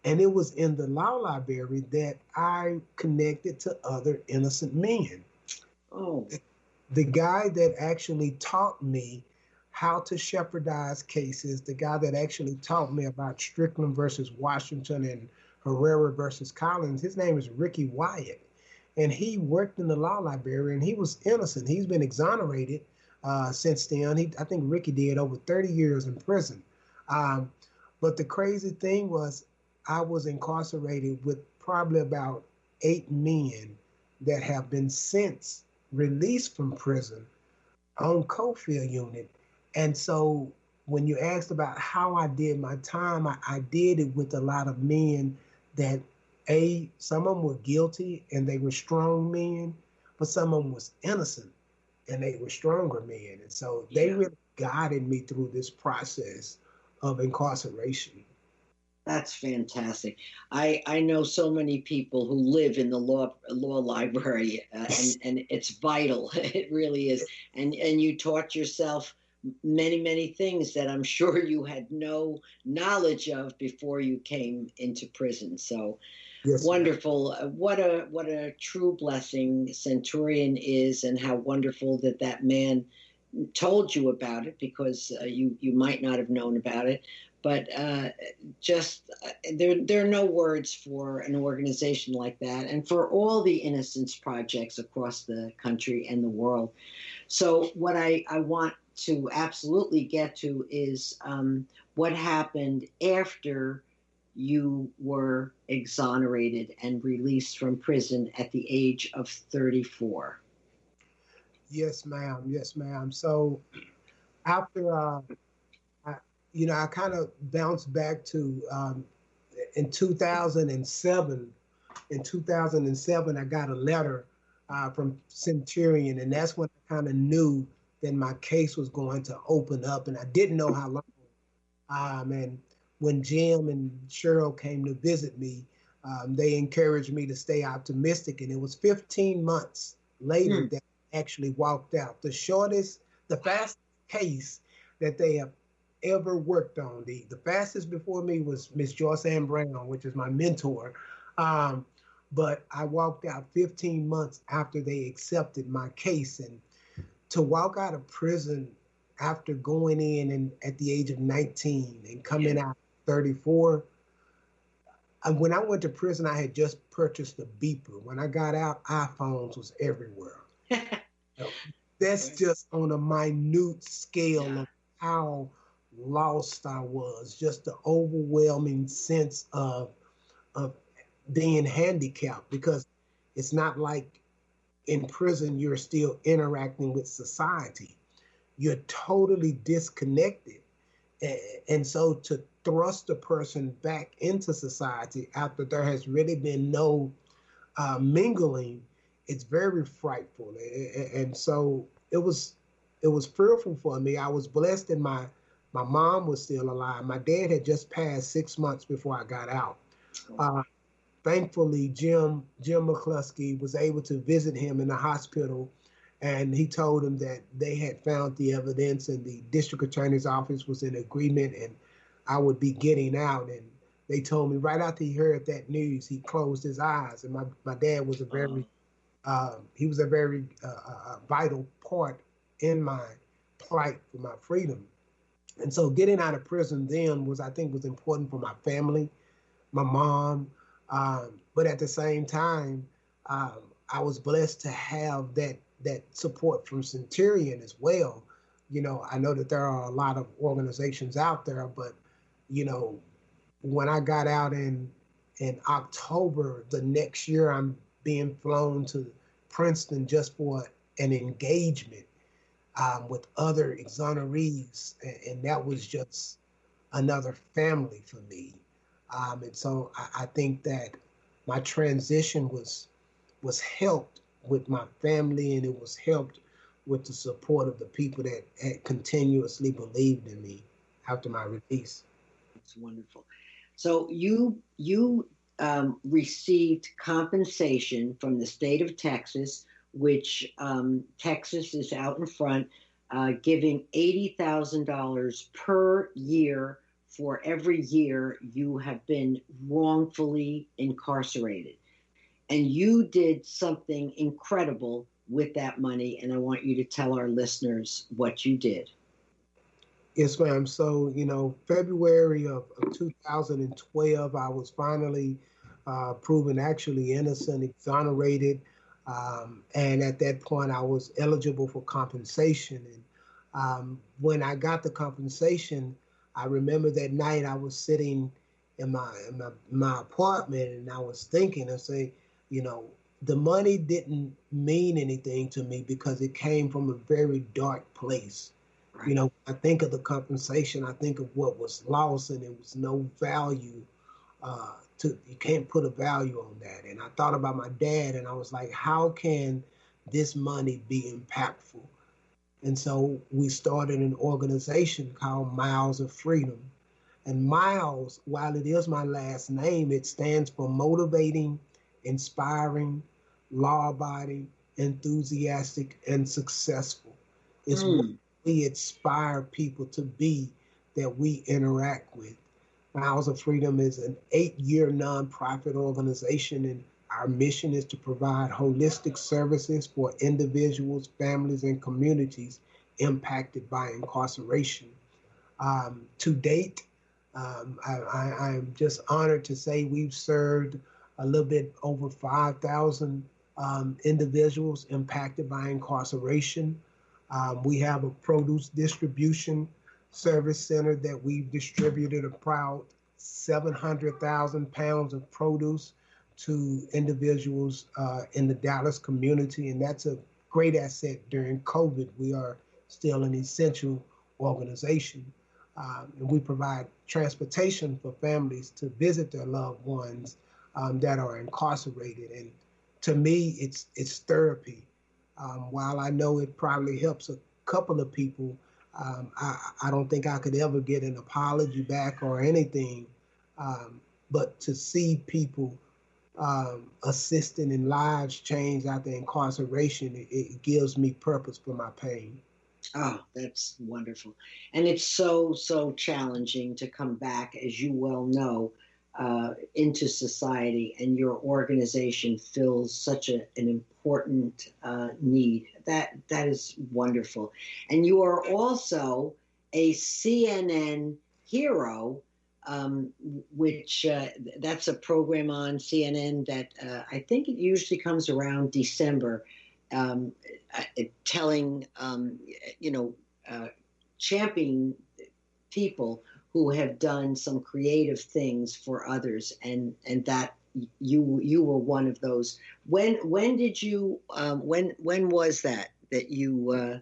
And it was in the law library that I connected to other innocent men. Oh, The guy that actually taught me how to shepherdize cases, the guy that actually taught me about Strickland versus Washington and Herrera versus Collins, his name is Ricky Wyatt. And he worked in the law library and he was innocent. He's been exonerated since then. I think Ricky did over 30 years in prison. Um, but the crazy thing was, I was incarcerated with probably about 8 men that have been since released from prison on Cofield unit. And so when you asked about how I did my time, I did it with a lot of men that some of them were guilty and they were strong men, but some of them was innocent and they were stronger men. And so they yeah. really guided me through this process of incarceration. That's fantastic. I know so many people who live in the law library, and it's vital. It really is. And you taught yourself many things that I'm sure you had no knowledge of before you came into prison. So Yes, ma'am. wonderful. What a true blessing Centurion is, and how wonderful that that man told you about it, because you might not have known about it. But just there are no words for an organization like that, and for all the Innocence Projects across the country and the world. So what I want to absolutely get to is what happened after you were exonerated and released from prison at the age of 34. Yes, ma'am. Yes, ma'am. So after I, I kind of bounced back to in 2007. In 2007, I got a letter from Centurion, and that's when I kind of knew that my case was going to open up, and I didn't know how long. And when Jim and Cheryl came to visit me, they encouraged me to stay optimistic, and it was 15 months later Hmm. that I actually walked out. The fastest case that they have ever worked on. The fastest before me was Miss Joyce Ann Brown, which is my mentor. Um, but I walked out 15 months after they accepted my case. And to walk out of prison after going in and at the age of 19 and coming Yeah. out 34. And when I went to prison, I had just purchased a beeper. When I got out, iPhones was everywhere. So that's just on a minute scale Yeah. of how lost I was. Just the overwhelming sense of being handicapped, because it's not like in prison you're still interacting with society. You're totally disconnected. And so to thrust a person back into society after there has really been no mingling, it's very frightful. And so it was fearful for me. I was blessed that my mom was still alive. My dad had just passed 6 months before I got out. Uh, Thankfully, Jim McCluskey was able to visit him in the hospital, and he told him that they had found the evidence, and the district attorney's office was in agreement, and I would be getting out. And they told me right after he heard that news, he closed his eyes. And my dad was a very vital part in my plight for my freedom. And so getting out of prison then was important for my family, my mom. But at the same time, um, I was blessed to have that support from Centurion as well. I know that there are a lot of organizations out there, but you know, when I got out in October the next year, I'm being flown to Princeton just for an engagement with other exonerees, and that was just another family for me. And so I think that my transition was helped with my family, and it was helped with the support of the people that had continuously believed in me after my release. It's wonderful. So you received compensation from the state of Texas, which Texas is out in front, giving $80,000 per year for every year you have been wrongfully incarcerated. And you did something incredible with that money. And I want you to tell our listeners what you did. Yes, ma'am. So, February of 2012, I was finally proven actually innocent, exonerated. And at that point, I was eligible for compensation. And when I got the compensation, I remember that night I was sitting in my apartment, and I was thinking and say, you know, the money didn't mean anything to me because it came from a very dark place. Right. I think of the compensation, I think of what was lost, and it was no value you can't put a value on that. And I thought about my dad, and I was like, how can this money be impactful? And so we started an organization called Miles of Freedom. And Miles, while it is my last name, it stands for motivating, inspiring, law abiding, enthusiastic, and successful. It's what we inspire people to be that we interact with. Miles of Freedom is an 8-year nonprofit organization, and our mission is to provide holistic services for individuals, families, and communities impacted by incarceration. To date, I'm just honored to say we've served a little bit over 5,000 individuals impacted by incarceration. We have a produce distribution service center that we've distributed about 700,000 pounds of produce to individuals in the Dallas community, and that's a great asset during COVID. We are still an essential organization, and we provide transportation for families to visit their loved ones that are incarcerated. And to me, it's therapy. While I know it probably helps a couple of people, I don't think I could ever get an apology back or anything. But to see people assisting in lives change after incarceration, it gives me purpose for my pain. Oh, that's wonderful. And it's so, so challenging to come back, as you well know, into society, and your organization fills such an important need. That is wonderful. And you are also a CNN hero, which that's a program on CNN that I think it usually comes around December, um, telling, championing people who have done some creative things for others, and that you were one of those. When did you when was that you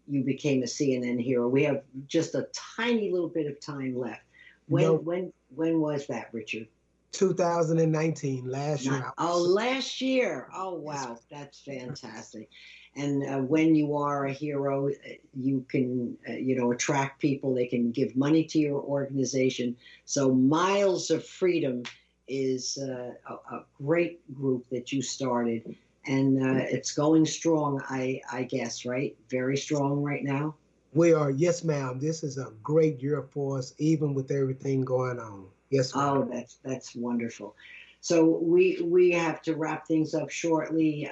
became a CNN hero? We have just a tiny little bit of time left. When was that, Richard? 2019, last year. Last year. Oh, wow. That's fantastic. And when you are a hero, you can, attract people. They can give money to your organization. So Miles of Freedom is a great group that you started. And it's going strong, I guess, right? Very strong right now. We are, yes, ma'am. This is a great year for us, even with everything going on. Yes, ma'am. Oh, that's wonderful. So we have to wrap things up shortly.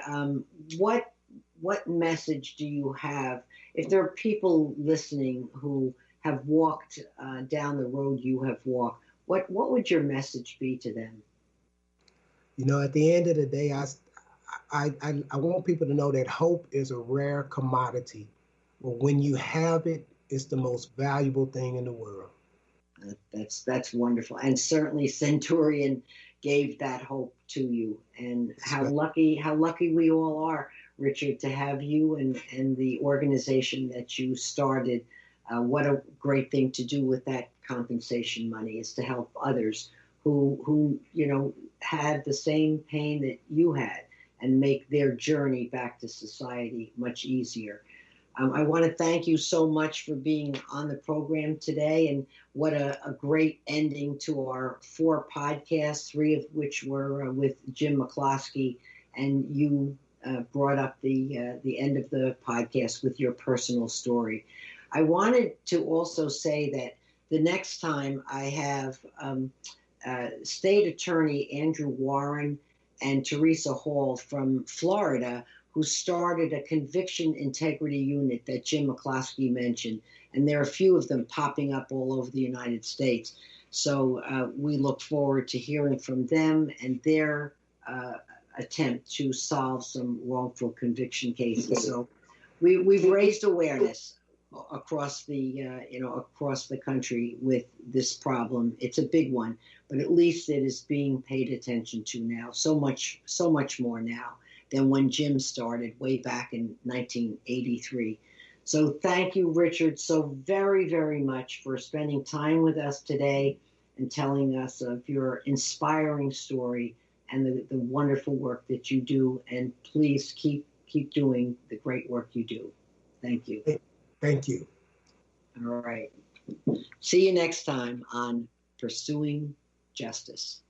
What message do you have if there are people listening who have walked down the road you have walked? What would your message be to them? At the end of the day, I want people to know that hope is a rare commodity. But when you have it, it's the most valuable thing in the world. That's wonderful, and certainly Centurion gave that hope to you. And how lucky we all are, Richard, to have you and the organization that you started. What a great thing to do with that compensation money is to help others who had the same pain that you had, and make their journey back to society much easier. I want to thank you so much for being on the program today, and what a great ending to our 4 podcasts, 3 of which were with Jim McCloskey, and you brought up the end of the podcast with your personal story. I wanted to also say that the next time I have State Attorney Andrew Warren and Teresa Hall from Florida, who started a conviction integrity unit that Jim McCloskey mentioned. And there are a few of them popping up all over the United States. So we look forward to hearing from them and their attempt to solve some wrongful conviction cases. So we've raised awareness across the across the country with this problem. It's a big one, but at least it is being paid attention to now. So much more now than when Jim started way back in 1983. So thank you, Richard, so very, very much for spending time with us today and telling us of your inspiring story and the wonderful work that you do. And please keep doing the great work you do. Thank you. Thank you. All right. See you next time on Pursuing Justice.